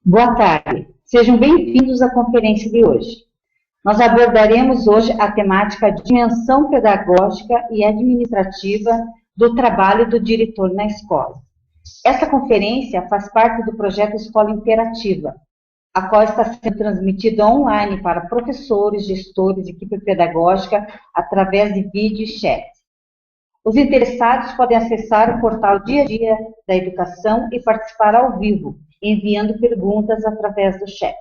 Boa tarde, sejam bem-vindos à conferência de hoje. Nós abordaremos hoje a temática dimensão pedagógica e administrativa do trabalho do diretor na escola. Esta conferência faz parte do projeto Escola Interativa, a qual está sendo transmitida online para professores, gestores, equipe pedagógica, através de vídeo e chat. Os interessados podem acessar o portal Dia a Dia da Educação e participar ao vivo, enviando perguntas através do chat.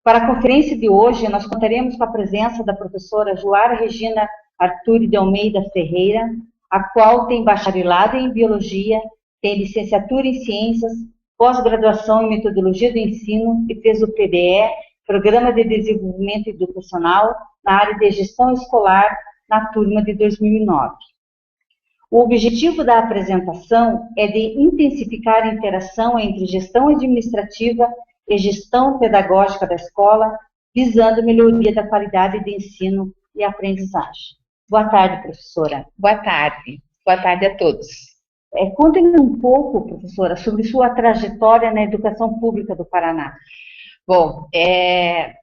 Para a conferência de hoje, nós contaremos com a presença da professora Joara Regina Arturi de Almeida Ferreira, a qual tem bacharelado em Biologia, tem licenciatura em Ciências, pós-graduação em Metodologia do Ensino e fez o PDE, Programa de Desenvolvimento Educacional, na área de Gestão Escolar, na turma de 2009. O objetivo da apresentação é de intensificar a interação entre gestão administrativa e gestão pedagógica da escola, visando melhoria da qualidade de ensino e aprendizagem. Boa tarde, professora. Boa tarde. Boa tarde a todos. Conte-me um pouco, professora, sobre sua trajetória na educação pública do Paraná. Bom, é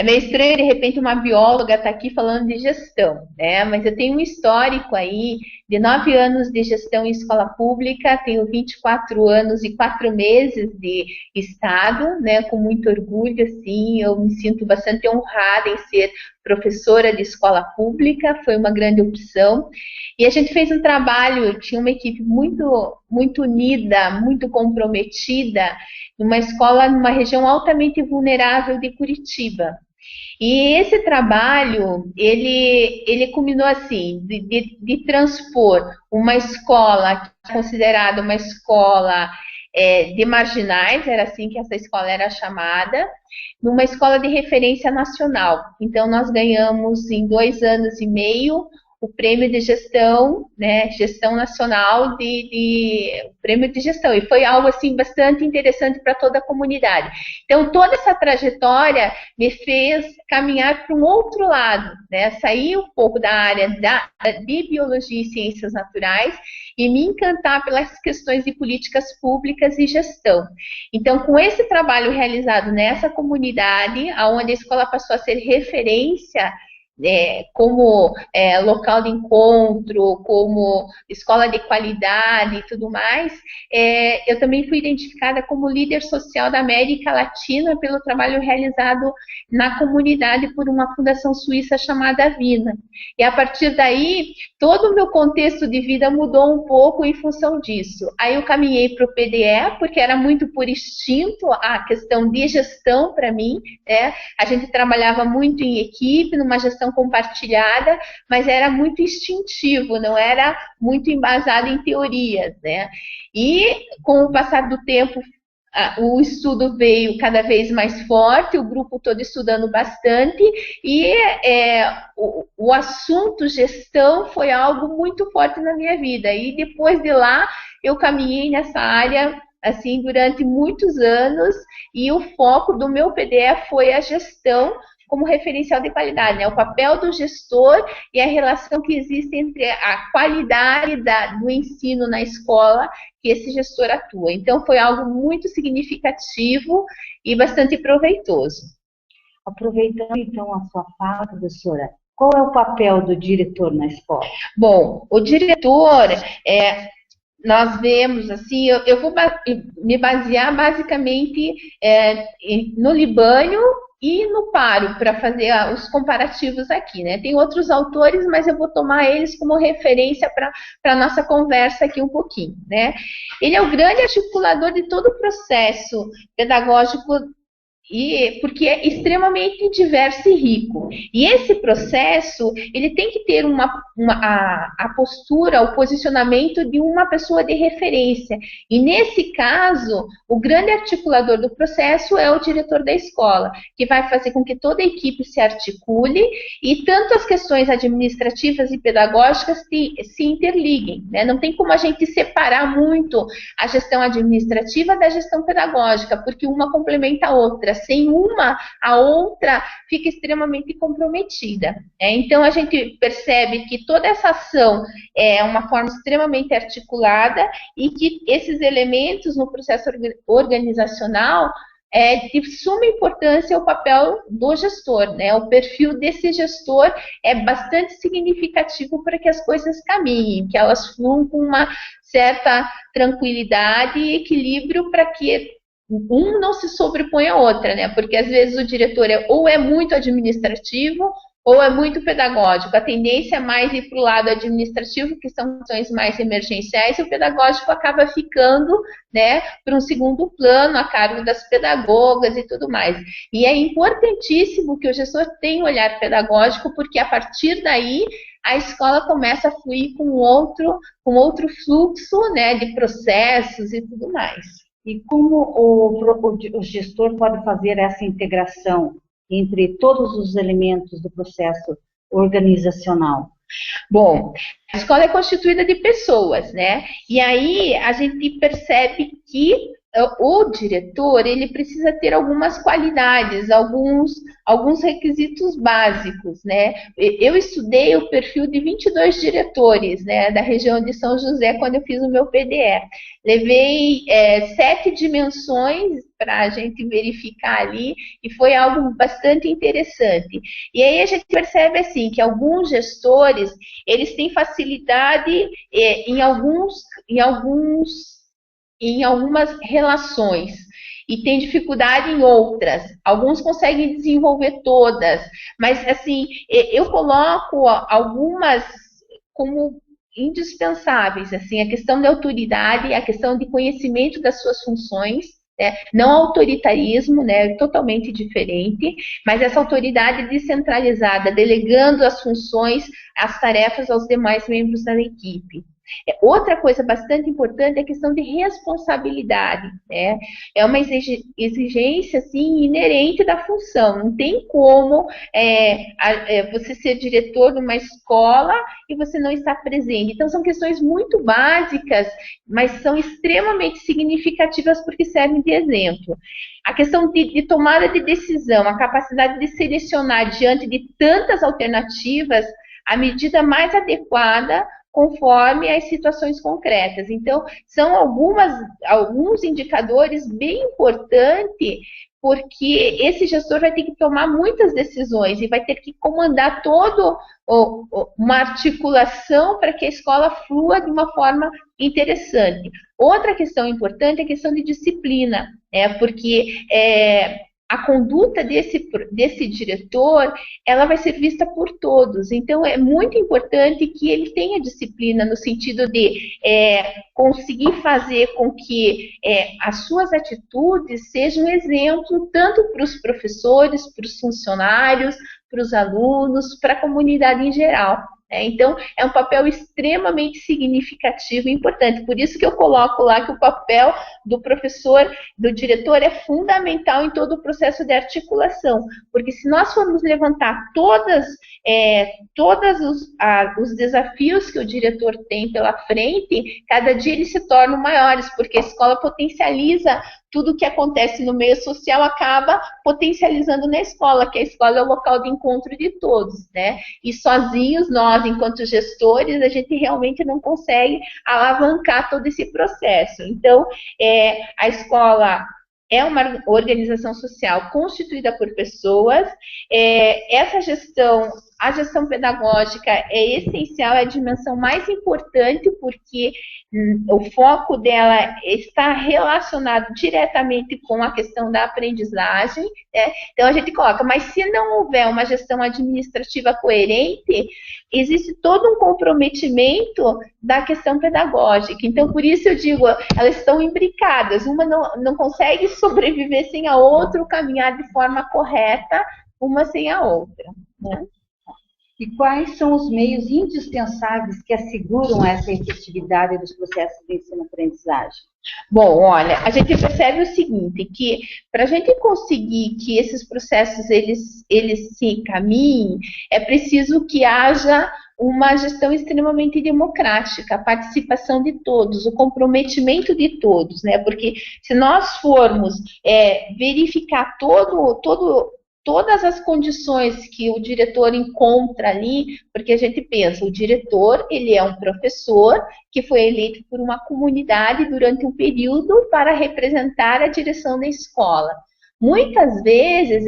meio estranho, de repente, uma bióloga estar aqui falando de gestão, né? Mas eu tenho um histórico aí de 9 anos de gestão em escola pública, tenho 24 anos e 4 meses de estado, né? Com muito orgulho, assim, eu me sinto bastante honrada em ser professora de escola pública, foi uma grande opção. E a gente fez um trabalho, tinha uma equipe muito unida, muito comprometida, numa escola, numa região altamente vulnerável de Curitiba. E esse trabalho, ele culminou assim, de transpor uma escola que é considerada uma escola de marginais, era assim que essa escola era chamada, numa escola de referência nacional. Então, nós ganhamos em 2 anos e meio o prêmio de gestão, né, gestão nacional prêmio de gestão, e foi algo assim bastante interessante para toda a comunidade. Então, toda essa trajetória me fez caminhar para um outro lado, né, sair um pouco da área de biologia e ciências naturais e me encantar pelas questões de políticas públicas e gestão. Então, com esse trabalho realizado nessa comunidade, onde a escola passou a ser referência como local de encontro, como escola de qualidade e tudo mais, eu também fui identificada como líder social da América Latina pelo trabalho realizado na comunidade por uma fundação suíça chamada Vina. E a partir daí, todo o meu contexto de vida mudou um pouco em função disso. Aí eu caminhei para o PDE, porque era muito por instinto a questão de gestão para mim, né? A gente trabalhava muito em equipe, numa gestão compartilhada, mas era muito instintivo, não era muito embasado em teorias, né? E com o passar do tempo, o estudo veio cada vez mais forte, o grupo todo estudando bastante, e o assunto gestão foi algo muito forte na minha vida. E depois de lá, eu caminhei nessa área assim durante muitos anos, e o foco do meu PDE foi a gestão como referencial de qualidade, né? O papel do gestor e a relação que existe entre a qualidade do ensino na escola que esse gestor atua. Então, foi algo muito significativo e bastante proveitoso. Aproveitando, então, a sua fala, professora, qual é o papel do diretor na escola? Bom, o diretor, nós vemos, assim, eu vou me basear basicamente no Libânio e no Paro, para fazer os comparativos aqui, né? Tem outros autores, mas eu vou tomar eles como referência para a nossa conversa aqui um pouquinho, né? Ele é o grande articulador de todo o processo pedagógico, porque é extremamente diverso e rico. E esse processo, ele tem que ter a postura, o posicionamento de uma pessoa de referência. E nesse caso, o grande articulador do processo é o diretor da escola, que vai fazer com que toda a equipe se articule e tanto as questões administrativas e pedagógicas se interliguem, né? Não tem como a gente separar muito a gestão administrativa da gestão pedagógica, porque uma complementa a outra. Sem uma, a outra fica extremamente comprometida. Então, a gente percebe que toda essa ação é uma forma extremamente articulada e que esses elementos no processo organizacional é de suma importância o papel do gestor, né? O perfil desse gestor é bastante significativo para que as coisas caminhem, que elas fluam com uma certa tranquilidade e equilíbrio para que um não se sobrepõe à outra, né? Porque às vezes o diretor ou é muito administrativo ou é muito pedagógico. A tendência é mais ir para o lado administrativo, que são ações mais emergenciais, e o pedagógico acaba ficando, né, para um segundo plano, a cargo das pedagogas e tudo mais. E é importantíssimo que o gestor tenha um olhar pedagógico, porque a partir daí a escola começa a fluir com outro fluxo, né, de processos e tudo mais. E como o gestor pode fazer essa integração entre todos os elementos do processo organizacional? Bom, a escola é constituída de pessoas, né? E aí a gente percebe que o diretor, ele precisa ter algumas qualidades, alguns requisitos básicos, né? Eu estudei o perfil de 22 diretores, né, da região de São José quando eu fiz o meu PDE. Levei 7 dimensões para a gente verificar ali e foi algo bastante interessante. E aí a gente percebe assim que alguns gestores, eles têm facilidade em algumas relações e tem dificuldade em outras. Alguns conseguem desenvolver todas, mas assim, eu coloco algumas como indispensáveis, assim, a questão da autoridade, a questão de conhecimento das suas funções, né? Não autoritarismo, né? Totalmente diferente, mas essa autoridade descentralizada, delegando as funções, as tarefas aos demais membros da equipe. Outra coisa bastante importante é a questão de responsabilidade, né? É uma exigência assim, inerente da função. Não tem como você ser diretor de uma escola e você não estar presente. Então, são questões muito básicas, mas são extremamente significativas porque servem de exemplo. A questão de tomada de decisão, a capacidade de selecionar diante de tantas alternativas a medida mais adequada conforme as situações concretas. Então, são alguns indicadores bem importantes, porque esse gestor vai ter que tomar muitas decisões e vai ter que comandar toda uma articulação para que a escola flua de uma forma interessante. Outra questão importante é a questão de disciplina, porque a conduta desse diretor, ela vai ser vista por todos. Então, é muito importante que ele tenha disciplina no sentido de conseguir fazer com que as suas atitudes sejam exemplo tanto para os professores, para os funcionários, para os alunos, para a comunidade em geral. Então, é um papel extremamente significativo e importante. Por isso que eu coloco lá que o papel do professor, do diretor, é fundamental em todo o processo de articulação. Porque se nós formos levantar todos os desafios que o diretor tem pela frente, cada dia eles se tornam maiores, porque a escola potencializa tudo que acontece no meio social, acaba potencializando na escola, que a escola é o local de encontro de todos, né? E sozinhos, nós, enquanto gestores, a gente realmente não consegue alavancar todo esse processo. Então, a escola é uma organização social constituída por pessoas. Essa gestão, a gestão pedagógica é essencial, é a dimensão mais importante, porque o foco dela está relacionado diretamente com a questão da aprendizagem, né? Então a gente coloca, mas se não houver uma gestão administrativa coerente, existe todo um comprometimento da questão pedagógica. Então, por isso eu digo, elas estão imbricadas, uma não consegue sobreviver sem a outra, caminhar de forma correta, uma sem a outra, né? E quais são os meios indispensáveis que asseguram essa efetividade dos processos de ensino-aprendizagem? Bom, olha, a gente percebe o seguinte, que para a gente conseguir que esses processos eles se encaminhem, é preciso que haja uma gestão extremamente democrática, a participação de todos, o comprometimento de todos, né? Porque se nós formos verificar todas as condições que o diretor encontra ali, porque a gente pensa, o diretor, ele é um professor que foi eleito por uma comunidade durante um período para representar a direção da escola. Muitas vezes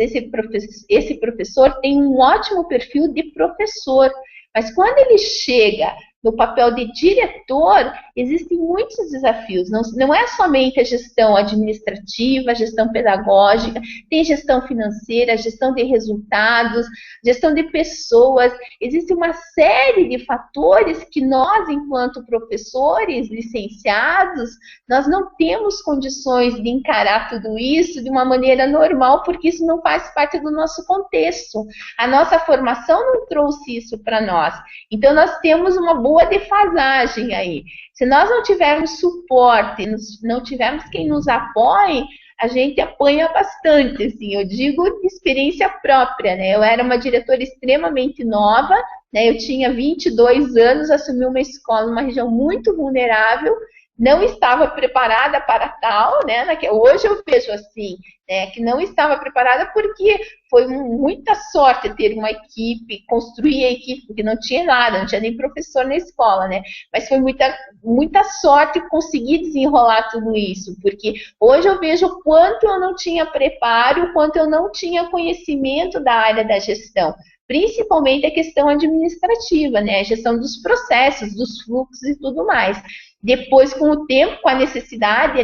esse professor tem um ótimo perfil de professor, mas quando ele chega no papel de diretor, existem muitos desafios. Não é somente a gestão administrativa, a gestão pedagógica, tem gestão financeira, gestão de resultados, gestão de pessoas. Existe uma série de fatores que nós, enquanto professores, licenciados, nós não temos condições de encarar tudo isso de uma maneira normal, porque isso não faz parte do nosso contexto. A nossa formação não trouxe isso para nós. Então, nós temos uma boa defasagem aí. Se nós não tivermos suporte, não tivermos quem nos apoie, a gente apanha bastante, assim, eu digo de experiência própria, né? Eu era uma diretora extremamente nova, né? Eu tinha 22 anos, assumi uma escola numa região muito vulnerável, não estava preparada para tal, né? Hoje eu vejo assim, né, que não estava preparada porque foi muita sorte ter uma equipe, construir a equipe, porque não tinha nada, não tinha nem professor na escola, né? Mas foi muita sorte conseguir desenrolar tudo isso, porque hoje eu vejo o quanto eu não tinha preparo, o quanto eu não tinha conhecimento da área da gestão. Principalmente a questão administrativa, né? A gestão dos processos, dos fluxos e tudo mais. Depois, com o tempo, com a necessidade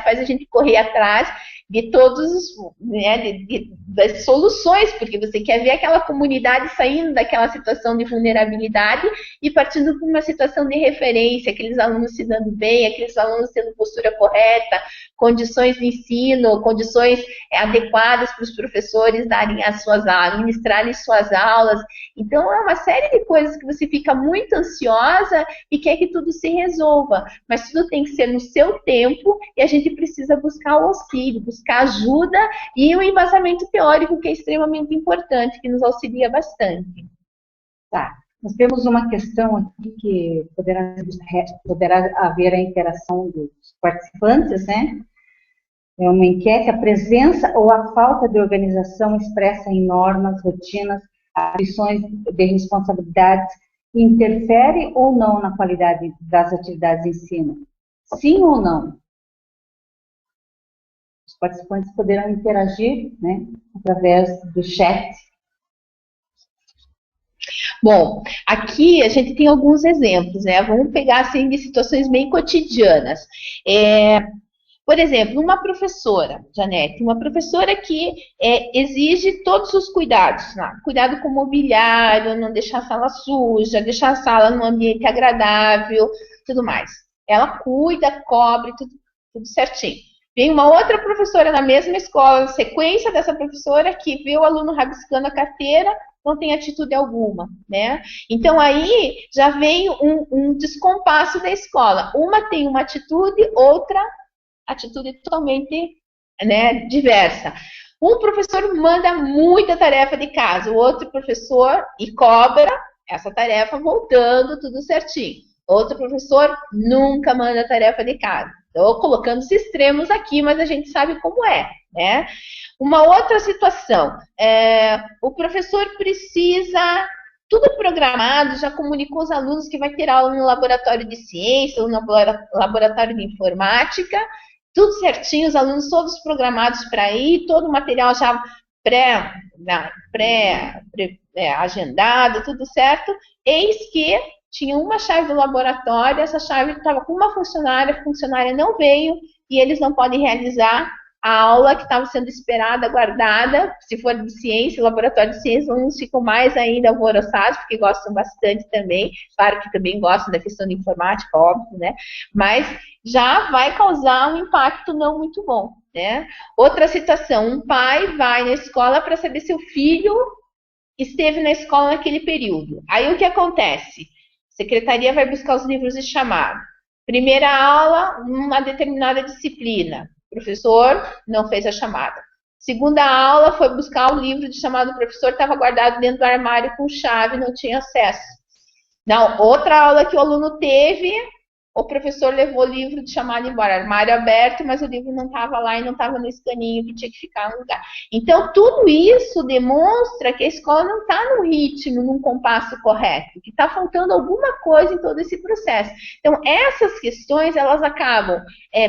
faz a gente correr atrás de todos os, né, das soluções, porque você quer ver aquela comunidade saindo daquela situação de vulnerabilidade e partindo para uma situação de referência, aqueles alunos se dando bem, aqueles alunos tendo postura correta, condições de ensino, condições adequadas para os professores darem as suas aulas, ministrarem suas aulas. Então, é uma série de coisas que você fica muito ansiosa e quer que tudo se resolva, mas tudo tem que ser no seu tempo e a gente precisa buscar o auxílio, buscar ajuda e o embasamento teórico, que é extremamente importante, que nos auxilia bastante. Tá. Nós temos uma questão aqui que poderá haver a interação dos participantes, né? É uma enquete: a presença ou a falta de organização expressa em normas, rotinas, atribuições de responsabilidades interfere ou não na qualidade das atividades de ensino? Sim ou não? Os participantes poderão interagir, né, através do chat. Bom, aqui a gente tem alguns exemplos, né? Vamos pegar assim de situações bem cotidianas. Por exemplo, uma professora, Janete, uma professora que exige todos os cuidados, né? Cuidado com o mobiliário, não deixar a sala suja, deixar a sala num ambiente agradável, tudo mais. Ela cuida, cobre, tudo certinho. Vem uma outra professora na mesma escola, sequência dessa professora, que vê o aluno rabiscando a carteira, não tem atitude alguma, né? Então, aí já vem um descompasso da escola. Uma tem uma atitude, outra atitude totalmente, né, diversa. Um professor manda muita tarefa de casa, o outro professor e cobra essa tarefa voltando tudo certinho. Outro professor nunca manda tarefa de casa. Estou colocando os extremos aqui, mas a gente sabe como é, né? Uma outra situação, o professor precisa, tudo programado, já comunicou os alunos que vai ter aula no laboratório de ciência ou no laboratório de informática, tudo certinho, os alunos todos programados para ir, todo o material já agendado, tudo certo. Eis que tinha uma chave do laboratório, essa chave estava com uma funcionária, a funcionária não veio e eles não podem realizar a aula que estava sendo esperada, aguardada. Se for de ciência, laboratório de ciência, uns ficam mais ainda alvoroçados, porque gostam bastante também, claro que também gostam da questão de informática, óbvio, né? Mas já vai causar um impacto não muito bom, né? Outra situação, um pai vai na escola para saber se o filho esteve na escola naquele período. Aí o que acontece? A secretaria vai buscar os livros de chamado. Primeira aula, uma determinada disciplina. O professor não fez a chamada. Segunda aula, foi buscar o livro de chamado do professor, estava guardado dentro do armário com chave, não tinha acesso. Não, outra aula que o aluno teve, o professor levou o livro de chamado embora, armário aberto, mas o livro não estava lá e não estava no escaninho que tinha que ficar no lugar. Então, tudo isso demonstra que a escola não está no ritmo, num compasso correto, que está faltando alguma coisa em todo esse processo. Então, essas questões, elas acabam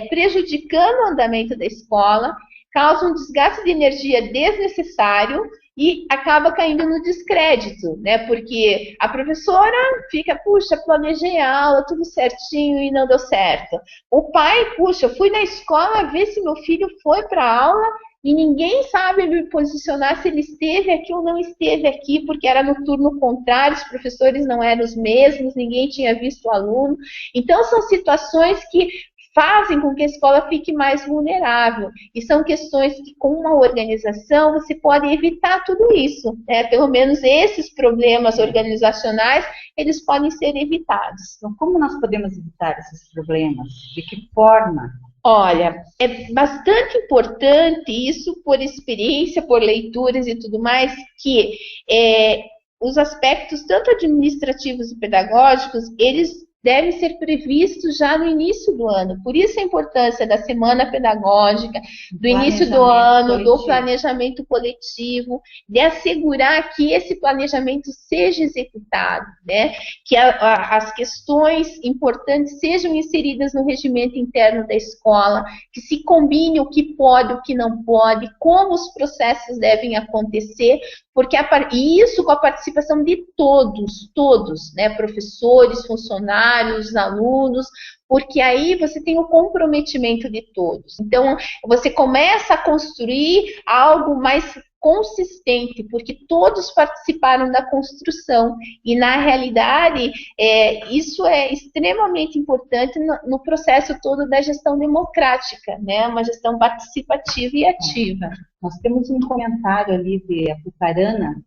prejudicando o andamento da escola, causa um desgaste de energia desnecessário e acaba caindo no descrédito, né? Porque a professora fica, puxa, planejei a aula, tudo certinho e não deu certo. O pai, puxa, fui na escola ver se meu filho foi para a aula e ninguém sabe me posicionar se ele esteve aqui ou não esteve aqui, porque era no turno contrário, os professores não eram os mesmos, ninguém tinha visto o aluno. Então, são situações que fazem com que a escola fique mais vulnerável. E são questões que, com uma organização, você pode evitar tudo isso, né? Pelo menos esses problemas organizacionais, eles podem ser evitados. Então, como nós podemos evitar esses problemas? De que forma? Olha, é bastante importante isso por experiência, por leituras e tudo mais, que os aspectos tanto administrativos e pedagógicos, eles devem ser previstos já no início do ano. Por isso a importância da semana pedagógica, do início do ano, do planejamento coletivo, de assegurar que esse planejamento seja executado, né? Que as questões importantes sejam inseridas no regimento interno da escola, que se combine o que pode, o que não pode, como os processos devem acontecer, porque e isso com a participação de todos, né? Professores, funcionários, alunos, porque aí você tem o comprometimento de todos. Então, você começa a construir algo mais consistente, porque todos participaram da construção, e na realidade, isso é extremamente importante no processo todo da gestão democrática, né? Uma gestão participativa e ativa. Nós temos um comentário ali de Apucarana.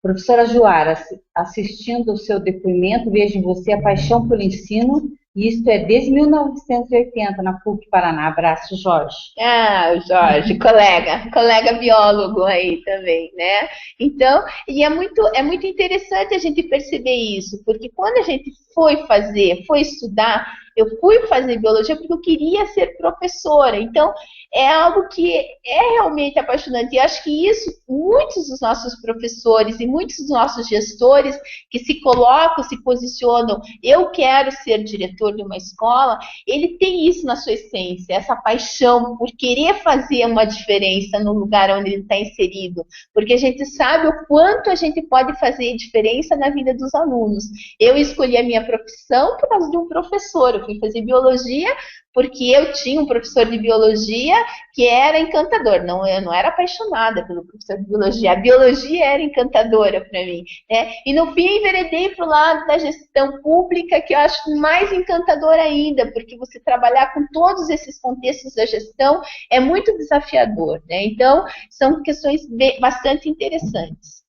Professora Joara, assistindo o seu depoimento, vejo em você a paixão pelo ensino, e isto é desde 1980, na PUC Paraná. Abraço, Jorge. Ah, o Jorge, colega biólogo aí também, né? Então, e é muito interessante a gente perceber isso, porque quando a gente foi estudar, eu fui fazer biologia porque eu queria ser professora. Então, é algo que é realmente apaixonante. E acho que isso, muitos dos nossos professores e muitos dos nossos gestores que se colocam, se posicionam, eu quero ser diretor de uma escola, ele tem isso na sua essência, essa paixão por querer fazer uma diferença no lugar onde ele está inserido. Porque a gente sabe o quanto a gente pode fazer diferença na vida dos alunos. Eu escolhi a minha profissão por causa de um professor. Eu fui fazer biologia porque eu tinha um professor de biologia que era encantador. Não, eu não era apaixonada pelo professor de biologia. A biologia era encantadora para mim, né? E no fim enveredei para o lado da gestão pública, que eu acho mais encantador ainda, porque você trabalhar com todos esses contextos da gestão é muito desafiador, né? Então, são questões bastante interessantes.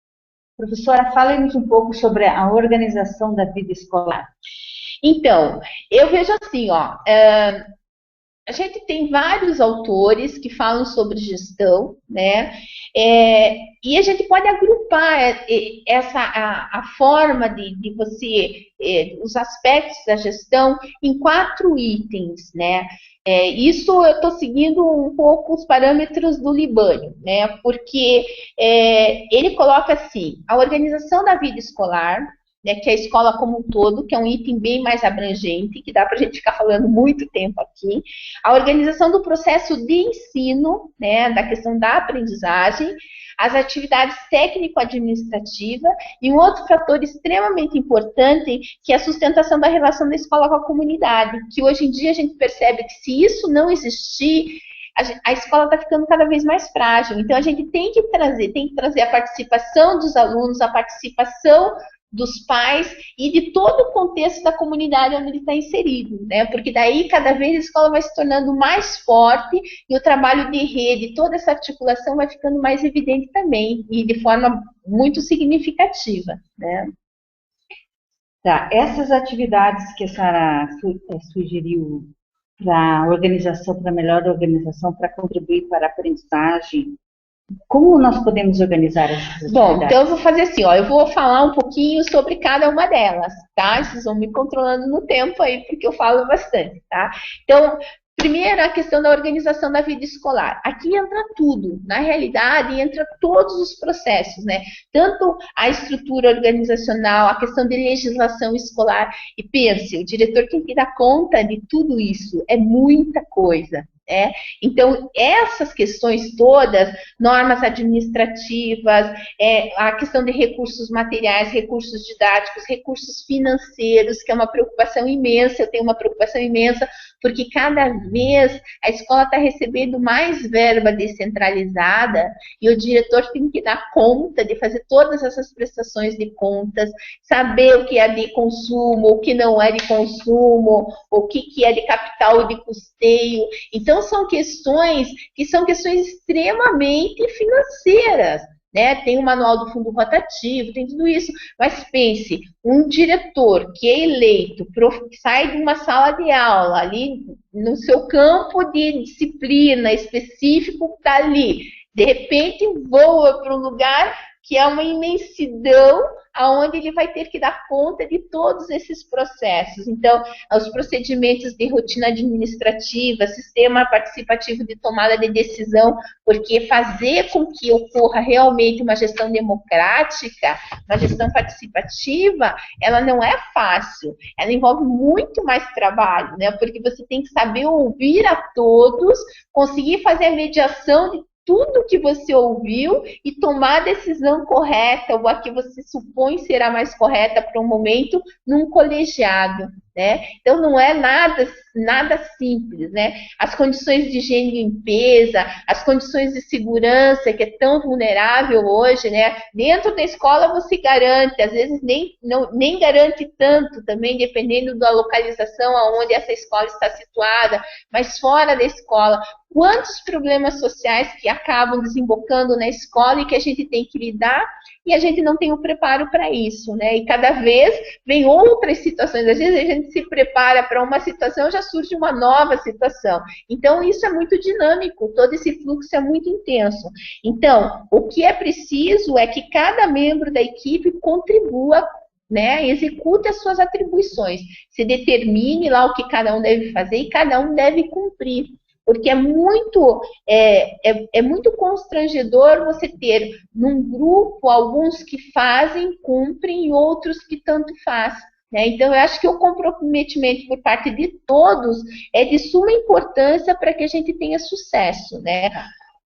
Professora, fale-nos um pouco sobre a organização da vida escolar. Então, eu vejo assim, ó, a gente tem vários autores que falam sobre gestão, né? E a gente pode agrupar a forma de você, os aspectos da gestão em 4 itens, né? Isso eu estou seguindo um pouco os parâmetros do Libânio, né? Porque ele coloca assim, a organização da vida escolar, né, que é a escola como um todo, que é um item bem mais abrangente, que dá para a gente ficar falando muito tempo aqui. A organização do processo de ensino, né, da questão da aprendizagem, as atividades técnico-administrativas e um outro fator extremamente importante, que é a sustentação da relação da escola com a comunidade, que hoje em dia a gente percebe que se isso não existir, a escola está ficando cada vez mais frágil. Então, a gente tem que trazer a participação dos alunos, a participação dos pais e de todo o contexto da comunidade onde ele está inserido, né? Porque daí cada vez a escola vai se tornando mais forte e o trabalho de rede, toda essa articulação vai ficando mais evidente também e de forma muito significativa, né? Tá, essas atividades que a senhora sugeriu para a organização, para a melhor organização, para contribuir para a aprendizagem, como nós podemos organizar essas atividades? Bom, então eu vou fazer assim, ó, eu vou falar um pouquinho sobre cada uma delas, tá? Vocês vão me controlando no tempo aí, porque eu falo bastante, tá? Então, primeiro, a questão da organização da vida escolar. Aqui entra tudo, na realidade, entra todos os processos, né? Tanto a estrutura organizacional, a questão de legislação escolar. E pense, o diretor tem que dar conta de tudo isso, é muita coisa. né? Então, essas questões todas, normas administrativas, a questão de recursos materiais, recursos didáticos, recursos financeiros, que é uma preocupação imensa, eu tenho uma preocupação imensa, porque cada vez a escola está recebendo mais verba descentralizada e o diretor tem que dar conta de fazer todas essas prestações de contas, saber o que é de consumo, o que não é de consumo, o que é de capital e de custeio. Então, são questões que são questões extremamente financeiras, né? Tem o manual do fundo rotativo, tem tudo isso. Mas pense, um diretor que é eleito, que sai de uma sala de aula, ali no seu campo de disciplina específico, está ali, de repente voa para um lugar que é uma imensidão, aonde ele vai ter que dar conta de todos esses processos. Então, os procedimentos de rotina administrativa, sistema participativo de tomada de decisão, porque fazer com que ocorra realmente uma gestão democrática, uma gestão participativa, ela não é fácil, ela envolve muito mais trabalho, né? Porque você tem que saber ouvir a todos, conseguir fazer a mediação de tudo que você ouviu e tomar a decisão correta, ou a que você supõe será mais correta para um momento, num colegiado, né? Então, não é nada simples, né? As condições de higiene e limpeza, as condições de segurança, que é tão vulnerável hoje, né? Dentro da escola você garante, às vezes nem garante tanto também, dependendo da localização aonde essa escola está situada, mas fora da escola, quantos problemas sociais que acabam desembocando na escola e que a gente tem que lidar e a gente não tem o preparo para isso, né? E cada vez vem outras situações. Às vezes a gente se prepara para uma situação, já surge uma nova situação. Então, isso é muito dinâmico, todo esse fluxo é muito intenso. Então, o que é preciso é que cada membro da equipe contribua, né, execute as suas atribuições, se determine lá o que cada um deve fazer e cada um deve cumprir. Porque é muito constrangedor você ter num grupo alguns que fazem, cumprem e outros que tanto faz, né? Então, eu acho que o comprometimento por parte de todos é de suma importância para que a gente tenha sucesso, né?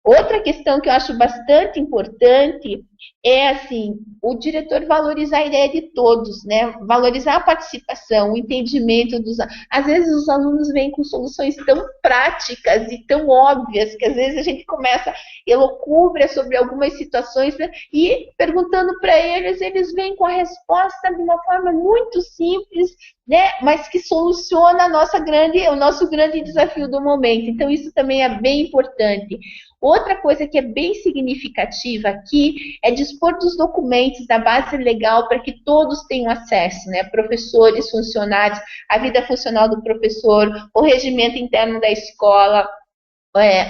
Outra questão que eu acho bastante importante é, assim, o diretor valorizar a ideia de todos, né? Valorizar a participação, o entendimento dos... Às vezes os alunos vêm com soluções tão práticas e tão óbvias que às vezes a gente começa elocubra sobre algumas situações, né? E perguntando para eles, eles vêm com a resposta de uma forma muito simples, né? Mas que soluciona o nosso grande desafio do momento. Então, isso também é bem importante. Outra coisa que é bem significativa aqui é dispor dos documentos da base legal para que todos tenham acesso, né? Professores, funcionários, a vida funcional do professor, o regimento interno da escola,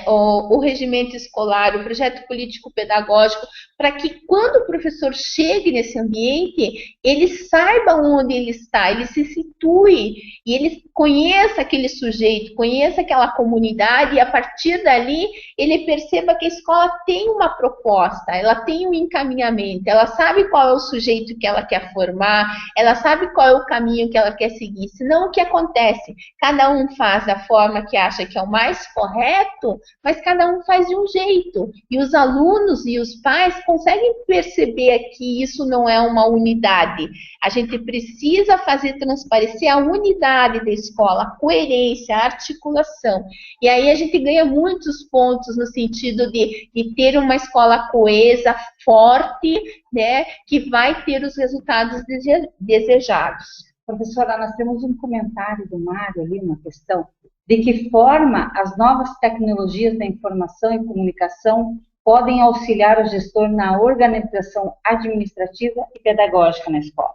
o regimento escolar, o projeto político-pedagógico, para que quando o professor chegue nesse ambiente, ele saiba onde ele está, ele se situe e ele conheça aquele sujeito, conheça aquela comunidade e a partir dali ele perceba que a escola tem uma proposta, ela tem um encaminhamento, ela sabe qual é o sujeito que ela quer formar, ela sabe qual é o caminho que ela quer seguir. Senão o que acontece? Cada um faz da forma que acha que é o mais correto, mas cada um faz de um jeito. E os alunos e os pais conseguem perceber que isso não é uma unidade. A gente precisa fazer transparecer a unidade da escola, a coerência, a articulação. E aí a gente ganha muitos pontos no sentido de ter uma escola coesa, forte, né, que vai ter os resultados desejados. Professora, nós temos um comentário do Mário ali, uma questão. De que forma as novas tecnologias da informação e comunicação podem auxiliar o gestor na organização administrativa e pedagógica na escola?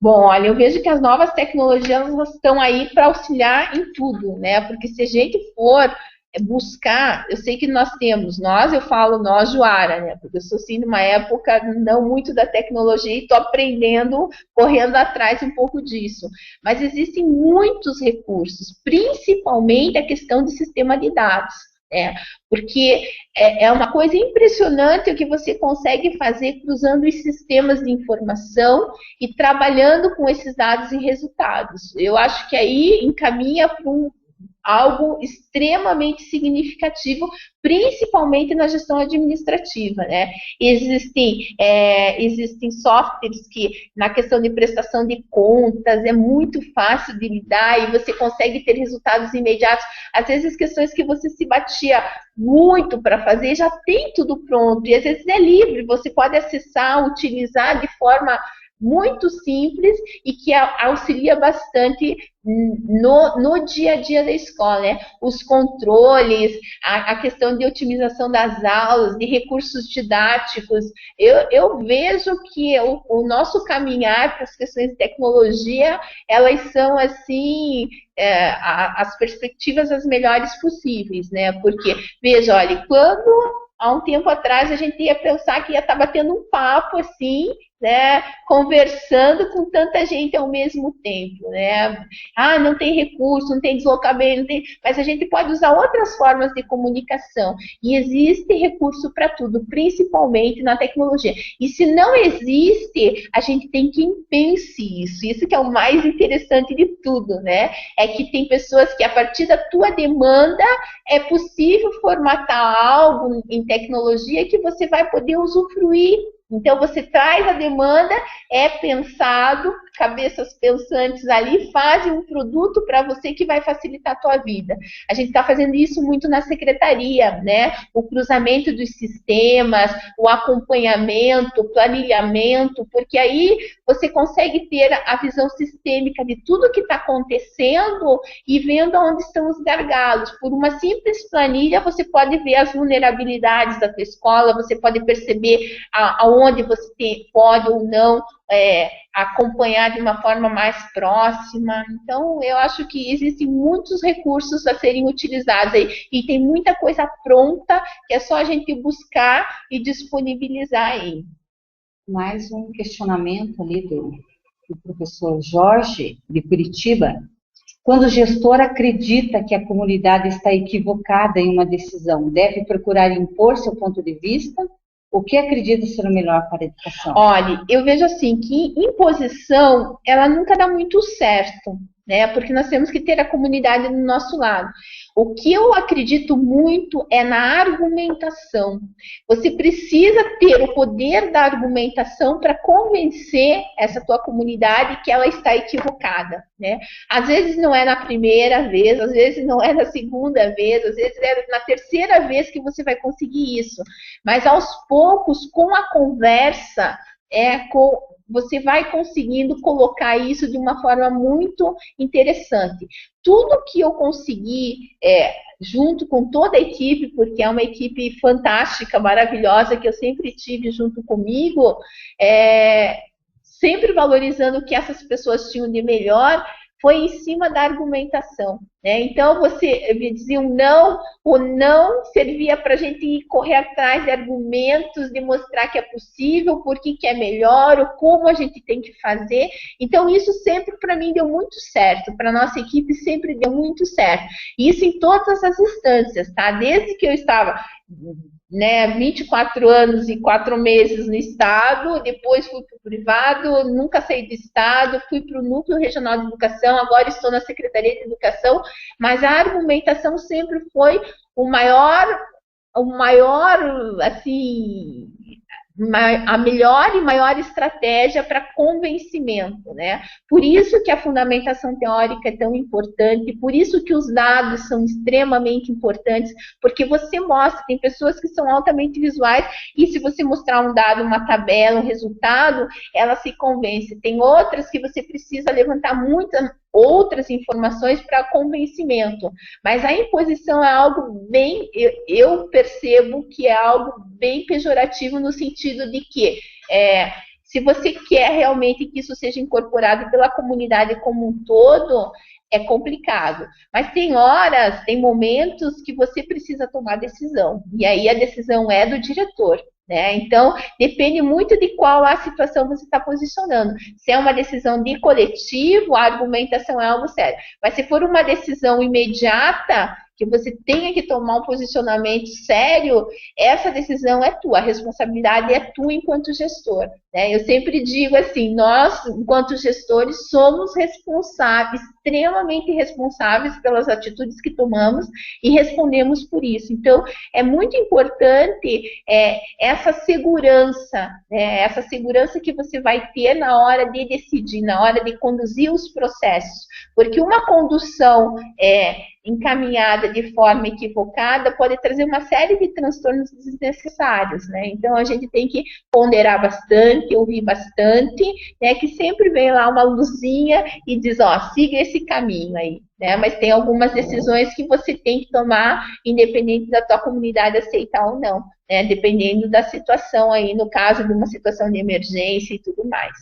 Bom, olha, eu vejo que as novas tecnologias estão aí para auxiliar em tudo, né? Porque se a gente for buscar, eu sei que nós temos, eu falo nós, Juara, né? Porque eu sou assim numa época não muito da tecnologia e estou aprendendo, correndo atrás um pouco disso. Mas existem muitos recursos, principalmente a questão do sistema de dados. Porque é uma coisa impressionante o que você consegue fazer cruzando os sistemas de informação e trabalhando com esses dados e resultados. Eu acho que aí encaminha para algo extremamente significativo, principalmente na gestão administrativa, né? Existem softwares que, na questão de prestação de contas, é muito fácil de lidar e você consegue ter resultados imediatos. Às vezes, questões que você se batia muito para fazer, já tem tudo pronto, e às vezes é livre, você pode acessar, utilizar de forma muito simples e que auxilia bastante no dia a dia da escola, né? Os controles, a questão de otimização das aulas, de recursos didáticos. Eu vejo que o nosso caminhar para as questões de tecnologia, elas são, assim, as perspectivas as melhores possíveis, né? Porque, veja, olha, quando há um tempo atrás a gente ia pensar que ia estar batendo um papo assim, né, conversando com tanta gente ao mesmo tempo, né? Ah, não tem recurso, não tem deslocamento, não tem... mas a gente pode usar outras formas de comunicação. E existe recurso para tudo, principalmente na tecnologia. E se não existe, a gente tem quem pense isso. Isso que é o mais interessante de tudo, né? É que tem pessoas que, a partir da tua demanda, é possível formatar algo em tecnologia que você vai poder usufruir. Então, você traz a demanda, é pensado, cabeças pensantes ali fazem um produto para você que vai facilitar a tua vida. A gente está fazendo isso muito na secretaria, né? O cruzamento dos sistemas, o acompanhamento, o planilhamento, porque aí você consegue ter a visão sistêmica de tudo que está acontecendo e vendo onde estão os gargalos. Por uma simples planilha, você pode ver as vulnerabilidades da tua escola, você pode perceber aonde você pode ou não acompanhar de uma forma mais próxima. Então, eu acho que existem muitos recursos a serem utilizados aí, e tem muita coisa pronta que é só a gente buscar e disponibilizar aí. Mais um questionamento ali do professor Jorge, de Curitiba. Quando o gestor acredita que a comunidade está equivocada em uma decisão, deve procurar impor seu ponto de vista? O que acredita ser o melhor para a educação? Olha, eu vejo assim que imposição, ela nunca dá muito certo, né? Porque nós temos que ter a comunidade do nosso lado. O que eu acredito muito é na argumentação. Você precisa ter o poder da argumentação para convencer essa tua comunidade que ela está equivocada, né? Às vezes não é na primeira vez, às vezes não é na segunda vez, às vezes é na terceira vez que você vai conseguir isso. Mas aos poucos, com a conversa, você vai conseguindo colocar isso de uma forma muito interessante. Tudo que eu consegui, junto com toda a equipe, porque é uma equipe fantástica, maravilhosa, que eu sempre tive junto comigo, sempre valorizando o que essas pessoas tinham de melhor, foi em cima da argumentação, né? Então, você dizia um não, o não servia para a gente correr atrás de argumentos, de mostrar que é possível, por que é melhor, ou como a gente tem que fazer. Então, isso sempre para mim deu muito certo, para a nossa equipe sempre deu muito certo. Isso em todas as instâncias, tá? Desde que eu estava, né, 24 anos e 4 meses no Estado, depois fui para o privado, nunca saí do Estado, fui para o Núcleo Regional de Educação, agora estou na Secretaria de Educação, mas a argumentação sempre foi assim, a melhor e maior estratégia para convencimento, né? Por isso que a fundamentação teórica é tão importante, por isso que os dados são extremamente importantes, porque você mostra, tem pessoas que são altamente visuais, e se você mostrar um dado, uma tabela, um resultado, ela se convence. Tem outras que você precisa levantar muitas outras informações para convencimento, mas a imposição é algo bem, eu percebo que é algo bem pejorativo no sentido de que se você quer realmente que isso seja incorporado pela comunidade como um todo, é complicado. Mas tem horas, tem momentos que você precisa tomar decisão, e aí a decisão é do diretor, né? Então, depende muito de qual a situação você está posicionando. Se é uma decisão de coletivo, a argumentação é algo sério. Mas se for uma decisão imediata, que você tenha que tomar um posicionamento sério, essa decisão é tua, a responsabilidade é tua enquanto gestor, né? Eu sempre digo assim, nós, enquanto gestores, somos responsáveis, extremamente responsáveis pelas atitudes que tomamos e respondemos por isso. Então, é muito importante essa segurança, né? Essa segurança que você vai ter na hora de decidir, na hora de conduzir os processos, porque uma condução encaminhada de forma equivocada pode trazer uma série de transtornos desnecessários, né? Então a gente tem que ponderar bastante, ouvir bastante, né? Que sempre vem lá uma luzinha e diz, ó, siga esse caminho aí, né? Mas tem algumas decisões que você tem que tomar, independente da tua comunidade aceitar ou não, né? Dependendo da situação aí, no caso de uma situação de emergência e tudo mais.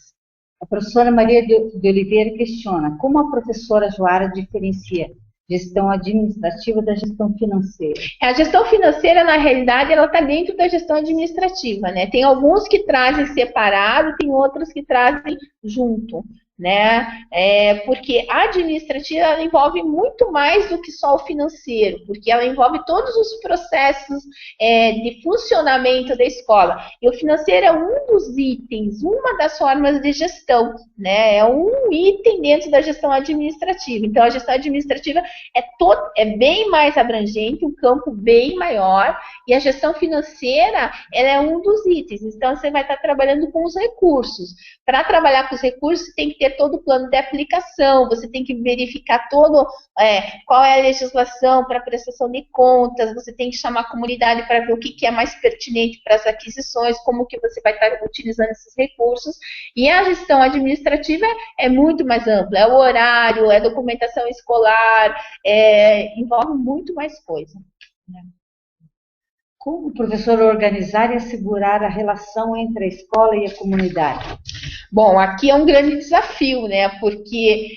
A professora Maria de Oliveira questiona como a professora Joara diferencia gestão administrativa da gestão financeira. A gestão financeira, na realidade, ela está dentro da gestão administrativa, né? Tem alguns que trazem separado, tem outros que trazem junto, né? Porque a administrativa ela envolve muito mais do que só o financeiro, porque ela envolve todos os processos de funcionamento da escola. E o financeiro é um dos itens, uma das formas de gestão, né? É um item dentro da gestão administrativa. Então, a gestão administrativa é bem mais abrangente, um campo bem maior, e a gestão financeira ela é um dos itens. Então, você vai estar trabalhando com os recursos. Para trabalhar com os recursos, tem que ter todo o plano de aplicação, você tem que verificar qual é a legislação para prestação de contas, você tem que chamar a comunidade para ver o que é mais pertinente para as aquisições, como que você vai estar utilizando esses recursos. E a gestão administrativa é muito mais ampla, é o horário, é documentação escolar, envolve muito mais coisa. Como o professor organizar e assegurar a relação entre a escola e a comunidade? Bom, aqui é um grande desafio, né? Porque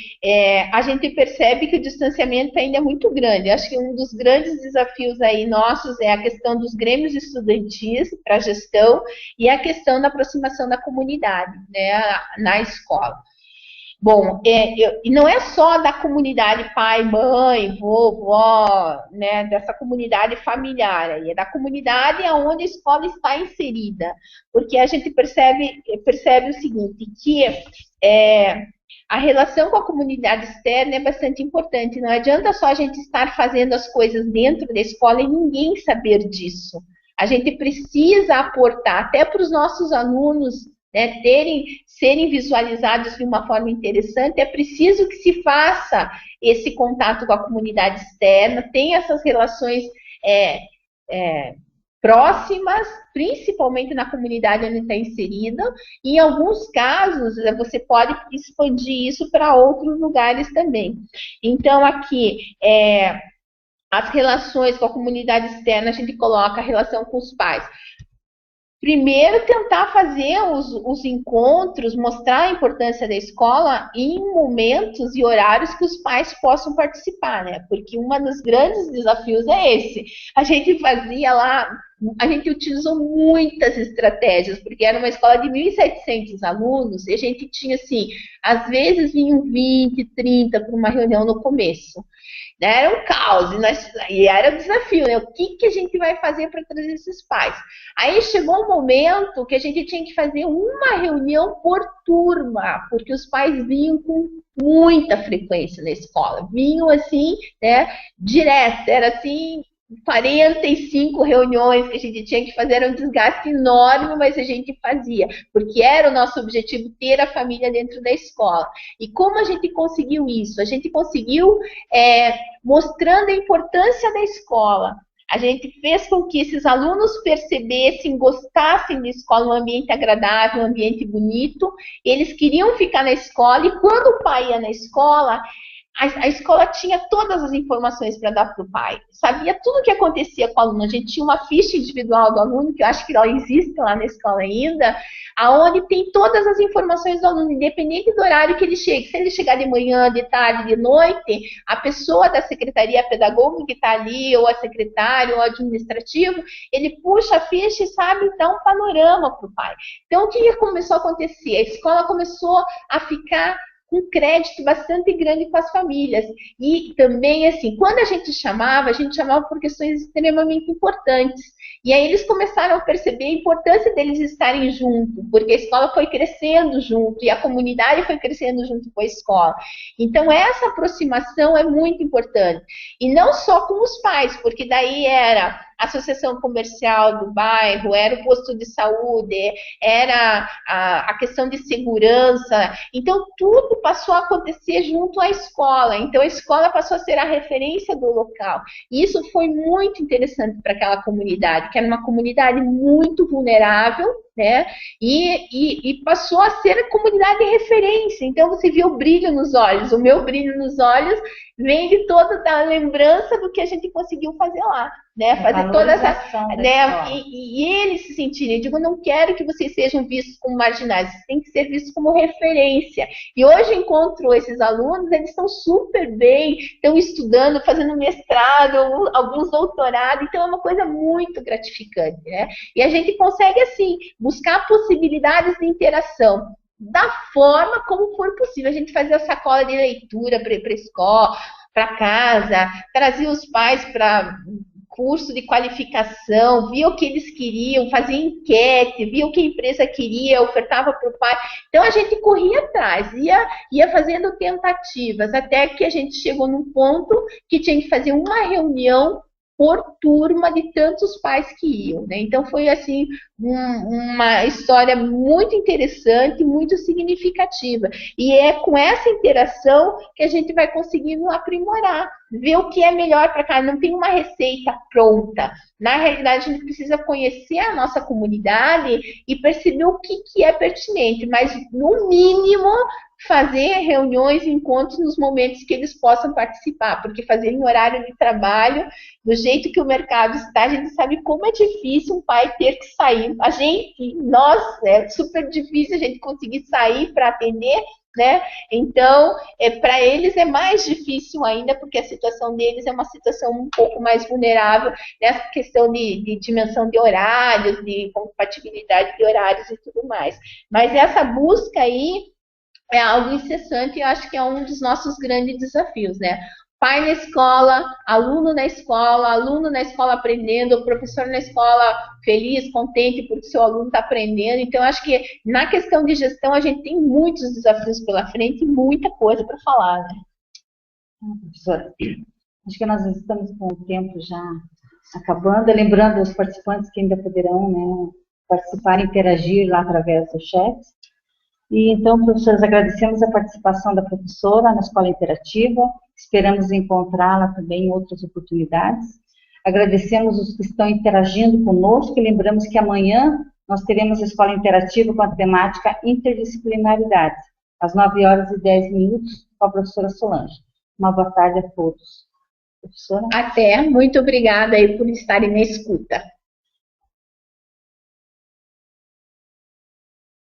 a gente percebe que o distanciamento ainda é muito grande. Acho que um dos grandes desafios aí nossos é a questão dos grêmios estudantis para a gestão e a questão da aproximação da comunidade, né, na escola. Bom, e não é só da comunidade pai, mãe, vovó, né, dessa comunidade familiar, aí, é da comunidade onde a escola está inserida, porque a gente percebe o seguinte, que a relação com a comunidade externa é bastante importante, não adianta só a gente estar fazendo as coisas dentro da escola e ninguém saber disso. A gente precisa aportar até para os nossos alunos, né, serem visualizados de uma forma interessante, é preciso que se faça esse contato com a comunidade externa, tenha essas relações próximas, principalmente na comunidade onde está inserida, e em alguns casos você pode expandir isso para outros lugares também. Então, aqui, as relações com a comunidade externa, a gente coloca a relação com os pais. Primeiro, tentar fazer os encontros, mostrar a importância da escola em momentos e horários que os pais possam participar, né? Porque um dos grandes desafios é esse. A gente fazia lá, a gente utilizou muitas estratégias, porque era uma escola de 1.700 alunos, e a gente tinha, assim, às vezes vinham 20, 30 para uma reunião no começo. Era um caos, e era um desafio, né? O que a gente vai fazer para trazer esses pais? Aí chegou um momento que a gente tinha que fazer uma reunião por turma, porque os pais vinham com muita frequência na escola, vinham assim, né, direto, era assim, 45 reuniões que a gente tinha que fazer, era um desgaste enorme, mas a gente fazia, porque era o nosso objetivo ter a família dentro da escola. E como a gente conseguiu isso? A gente conseguiu mostrando a importância da escola. A gente fez com que esses alunos percebessem, gostassem da escola, um ambiente agradável, um ambiente bonito, eles queriam ficar na escola, e quando o pai ia na escola, a escola tinha todas as informações para dar para o pai, sabia tudo o que acontecia com o aluno. A gente tinha uma ficha individual do aluno, que eu acho que não existe lá na escola ainda, aonde tem todas as informações do aluno, independente do horário que ele chegue. Se ele chegar de manhã, de tarde, de noite, a pessoa da secretaria pedagógica que está ali, ou a secretária, ou o administrativo, ele puxa a ficha e sabe dar um panorama para o pai. Então, o que começou a acontecer? A escola começou a ficar um crédito bastante grande com as famílias. E também, assim, quando a gente chamava por questões extremamente importantes. E aí eles começaram a perceber a importância deles estarem junto, porque a escola foi crescendo junto e a comunidade foi crescendo junto com a escola. Então, essa aproximação é muito importante. E não só com os pais, porque daí era a associação comercial do bairro, era o posto de saúde, era a questão de segurança. Então, tudo passou a acontecer junto à escola. Então, a escola passou a ser a referência do local. E isso foi muito interessante para aquela comunidade, que era uma comunidade muito vulnerável, né? E passou a ser a comunidade de referência. Então, você viu o brilho nos olhos. O meu brilho nos olhos vem de toda a lembrança do que a gente conseguiu fazer lá, né? Fazer toda essa, né? E eles se sentirem, eu digo, não quero que vocês sejam vistos como marginais, vocês têm que ser vistos como referência. E hoje eu encontro esses alunos, eles estão super bem, estão estudando, fazendo mestrado, alguns doutorados, então é uma coisa muito gratificante, né? E a gente consegue, assim, buscar possibilidades de interação da forma como for possível. A gente fazia sacola de leitura para a escola, para casa, trazia os pais para curso de qualificação, via o que eles queriam, fazia enquete, via o que a empresa queria, ofertava para o pai. Então a gente corria atrás, ia fazendo tentativas, até que a gente chegou num ponto que tinha que fazer uma reunião por turma de tantos pais que iam, né? Então foi assim uma história muito interessante, muito significativa. E é com essa interação que a gente vai conseguindo aprimorar, ver o que é melhor para cá. Não tem uma receita pronta. Na realidade, a gente precisa conhecer a nossa comunidade e perceber o que é pertinente, mas no mínimo fazer reuniões, encontros nos momentos que eles possam participar, porque fazer em horário de trabalho, do jeito que o mercado está, a gente sabe como é difícil um pai ter que sair. Nós, é super difícil a gente conseguir sair para atender, né? Então, para eles é mais difícil ainda, porque a situação deles é uma situação um pouco mais vulnerável nessa questão de dimensão de horários, de compatibilidade de horários e tudo mais. Mas essa busca aí é algo incessante e eu acho que é um dos nossos grandes desafios, né? Pai na escola, aluno na escola aprendendo, o professor na escola feliz, contente porque seu aluno está aprendendo. Então, eu acho que na questão de gestão a gente tem muitos desafios pela frente e muita coisa para falar, né? Professora, acho que nós estamos com o tempo já acabando, lembrando os participantes que ainda poderão, né, participar e interagir lá através do chat. E então, professores, agradecemos a participação da professora na Escola Interativa, esperamos encontrá-la também em outras oportunidades. Agradecemos os que estão interagindo conosco e lembramos que amanhã nós teremos a Escola Interativa com a temática Interdisciplinaridade, às 9h10 com a professora Solange. Uma boa tarde a todos. Professora? Até, muito obrigada aí por estarem na escuta.